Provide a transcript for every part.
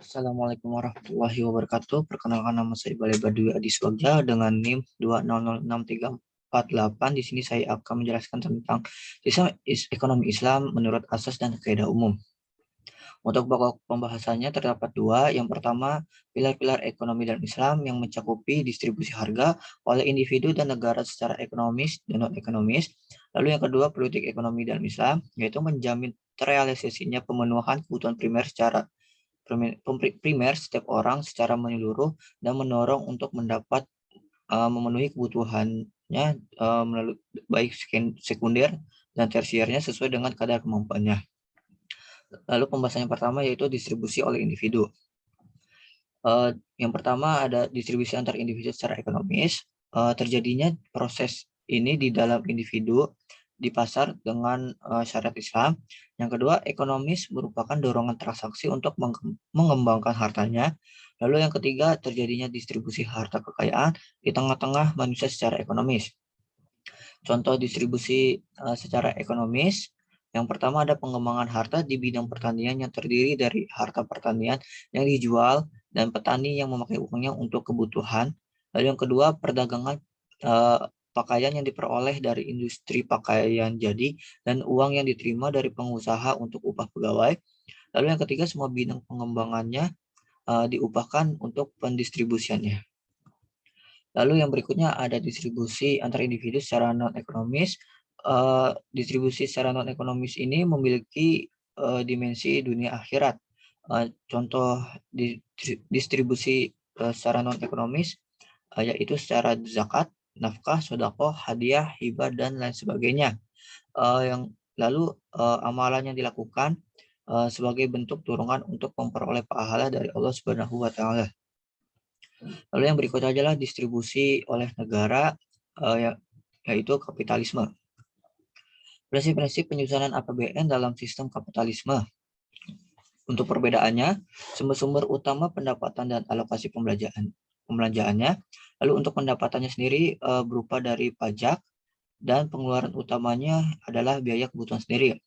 Assalamualaikum warahmatullahi wabarakatuh. Perkenalkan, nama saya Balai Badui Adiswagja dengan NIM 2006348. Di sini saya akan menjelaskan tentang sistem ekonomi Islam menurut asas dan kaidah umum. Untuk pokok pembahasannya terdapat dua. Yang pertama, pilar-pilar ekonomi dalam Islam yang mencakupi distribusi harga oleh individu dan negara secara ekonomis dan non-ekonomis. Lalu yang kedua, politik ekonomi dalam Islam, yaitu menjamin terrealisasinya pemenuhan kebutuhan primer setiap orang secara menyeluruh dan mendorong untuk memenuhi kebutuhannya melalui baik sekunder dan tersiernya sesuai dengan kadar kemampuannya. Lalu pembahasan yang pertama yaitu distribusi oleh individu. Yang pertama ada distribusi antar individu secara ekonomis. Terjadinya proses ini di dalam individu di pasar dengan syariat Islam. Yang kedua, ekonomis merupakan dorongan transaksi untuk mengembangkan hartanya. Lalu yang ketiga, terjadinya distribusi harta kekayaan di tengah-tengah manusia secara ekonomis. Contoh distribusi secara ekonomis, yang pertama ada pengembangan harta di bidang pertanian yang terdiri dari harta pertanian yang dijual dan petani yang memakai uangnya untuk kebutuhan. Lalu yang kedua, perdagangan pakaian yang diperoleh dari industri pakaian jadi dan uang yang diterima dari pengusaha untuk upah pegawai. Lalu yang ketiga, semua bidang pengembangannya diupahkan untuk pendistribusiannya. Lalu yang berikutnya ada distribusi antar individu secara non-ekonomis. Distribusi secara non-ekonomis ini memiliki dimensi dunia akhirat. Contoh distribusi secara non-ekonomis yaitu secara zakat, nafkah, sedekah, hadiah, hibah, dan lain sebagainya. Yang lalu amalan yang dilakukan sebagai bentuk dorongan untuk memperoleh pahala dari Allah Subhanahu wa Ta'ala. Lalu yang berikutnya adalah distribusi oleh negara, yaitu kapitalisme. Prinsip-prinsip penyusunan APBN dalam sistem kapitalisme. Untuk perbedaannya, sumber-sumber utama pendapatan dan alokasi pembelanjaannya. Lalu untuk pendapatannya sendiri berupa dari pajak dan pengeluaran utamanya adalah biaya kebutuhan sendiri.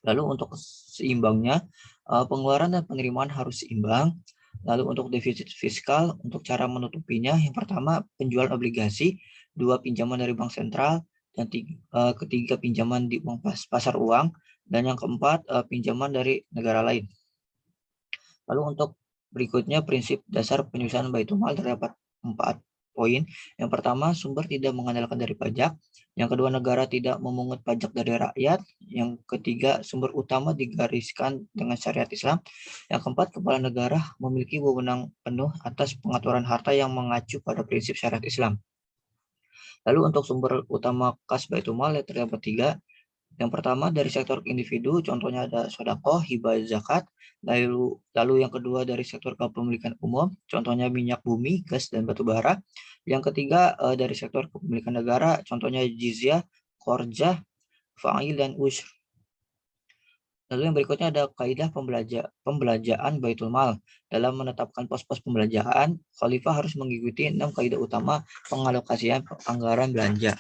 Lalu untuk seimbangnya, pengeluaran dan penerimaan harus seimbang. Lalu untuk defisit fiskal, untuk cara menutupinya, yang pertama penjualan obligasi, dua pinjaman dari bank sentral, dan ketiga pinjaman di pasar uang, dan yang keempat pinjaman dari negara lain. Lalu untuk berikutnya prinsip dasar penyusunan Baitul Mal terdapat 4 poin. Yang pertama, sumber tidak mengandalkan dari pajak. Yang kedua, negara tidak memungut pajak dari rakyat. Yang ketiga, sumber utama digariskan dengan syariat Islam. Yang keempat, kepala negara memiliki wewenang penuh atas pengaturan harta yang mengacu pada prinsip syariat Islam. Lalu untuk sumber utama kas Baitul Mal terdapat 3. Yang pertama dari sektor individu, contohnya ada sedekah, hibah, zakat. Lalu yang kedua dari sektor kepemilikan umum, contohnya minyak bumi, gas, dan batu bara. Yang ketiga dari sektor kepemilikan negara, contohnya jizyah, korjah, fa'il, dan ushr. Lalu yang berikutnya ada kaidah pembelanjaan Baitul Mal. Dalam menetapkan pos-pos pembelanjaan, khalifah harus mengikuti 6 kaidah utama pengalokasian anggaran belanja.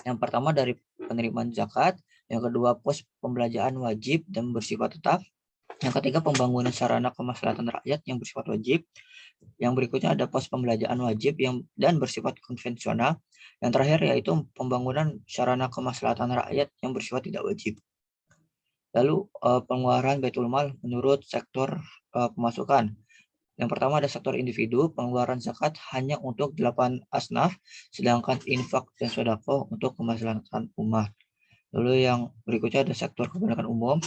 Yang pertama dari penerimaan zakat, yang kedua pos pembelanjaan wajib dan bersifat tetap, yang ketiga pembangunan sarana kemaslahatan rakyat yang bersifat wajib, yang berikutnya ada pos pembelanjaan wajib dan bersifat konvensional, yang terakhir yaitu pembangunan sarana kemaslahatan rakyat yang bersifat tidak wajib. Lalu pengeluaran Baitul Mal menurut sektor pemasukan. Yang pertama ada sektor individu, pengeluaran zakat hanya untuk 8 asnaf, sedangkan infak dan sedekah untuk kemaslahatan umat. Lalu yang berikutnya ada sektor kepemilikan umum,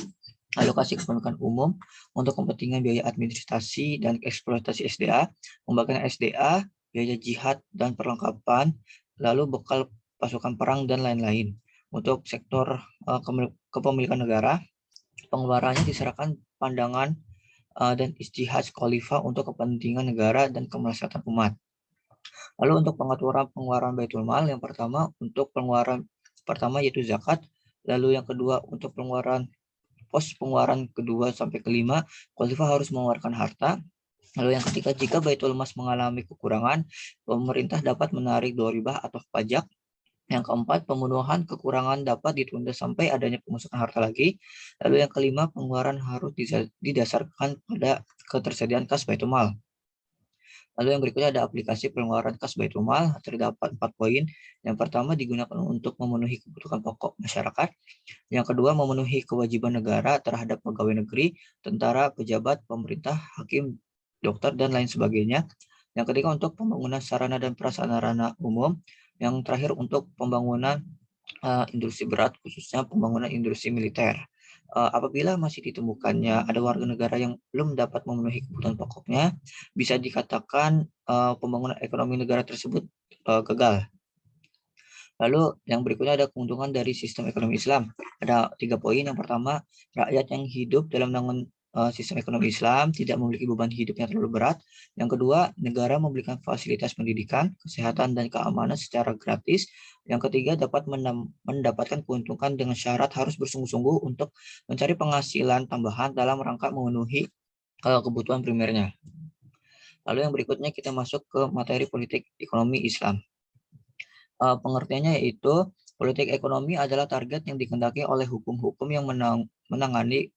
alokasi kepemilikan umum untuk kepentingan biaya administrasi dan eksploitasi SDA, pembagian SDA, biaya jihad dan perlengkapan, lalu bekal pasukan perang dan lain-lain. Untuk sektor kepemilikan negara, pengeluarannya diserahkan pandangan dan istihad khalifah untuk kepentingan negara dan kemaslahatan umat. Lalu untuk pengaturan pengeluaran Baitul Mal, yang pertama untuk pengeluaran pertama yaitu zakat, lalu yang kedua untuk pos pengeluaran kedua sampai kelima, khalifah harus mengeluarkan harta. Lalu yang ketiga, jika Baitul Mas mengalami kekurangan, pemerintah dapat menarik doribah atau pajak. Yang keempat, pemenuhan kekurangan dapat ditunda sampai adanya pemasukan harta lagi. Lalu yang kelima, pengeluaran harus didasarkan pada ketersediaan kas Baitul Mal. Lalu yang berikutnya ada aplikasi pengeluaran kas Baitul Mal, terdapat 4 poin. Yang pertama, digunakan untuk memenuhi kebutuhan pokok masyarakat. Yang kedua, memenuhi kewajiban negara terhadap pegawai negeri, tentara, pejabat, pemerintah, hakim, dokter, dan lain sebagainya. Yang ketiga, untuk pembangunan sarana dan prasarana umum. Yang terakhir, untuk pembangunan industri berat, khususnya pembangunan industri militer. Apabila masih ditemukannya ada warga negara yang belum dapat memenuhi kebutuhan pokoknya, bisa dikatakan pembangunan ekonomi negara tersebut gagal. Lalu yang berikutnya ada keuntungan dari sistem ekonomi Islam. Ada 3 poin. Yang pertama, rakyat yang hidup dalam naungan sistem ekonomi Islam tidak memiliki beban hidup yang terlalu berat. Yang kedua, negara memberikan fasilitas pendidikan, kesehatan, dan keamanan secara gratis. Yang ketiga, dapat mendapatkan keuntungan dengan syarat harus bersungguh-sungguh untuk mencari penghasilan tambahan dalam rangka memenuhi kebutuhan primernya. Lalu yang berikutnya kita masuk ke materi politik ekonomi Islam. Pengertiannya yaitu politik ekonomi adalah target yang dikehendaki oleh hukum-hukum yang menangani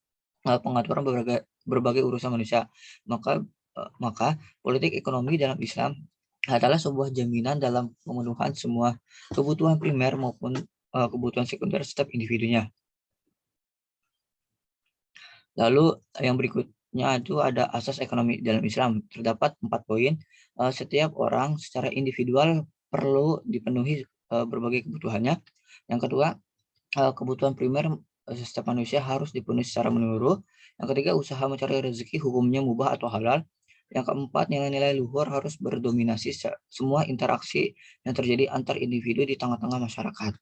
pengaturan berbagai urusan manusia. Maka politik ekonomi dalam Islam adalah sebuah jaminan dalam pemenuhan semua kebutuhan primer maupun kebutuhan sekunder setiap individunya. Lalu yang berikutnya itu ada asas ekonomi dalam Islam. Terdapat 4 poin. Setiap orang secara individual perlu dipenuhi berbagai kebutuhannya. Yang kedua, kebutuhan primer setiap manusia harus dipenuhi secara menyeluruh. Yang ketiga, usaha mencari rezeki hukumnya mubah atau halal. Yang keempat, nilai-nilai luhur harus berdominasi semua interaksi yang terjadi antar individu di tengah-tengah masyarakat.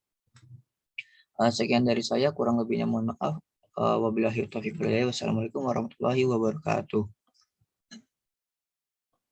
Sekian dari saya, kurang lebihnya mohon maaf. Wabillahi taufiq wal hidayah. Wassalamualaikum warahmatullahi wabarakatuh.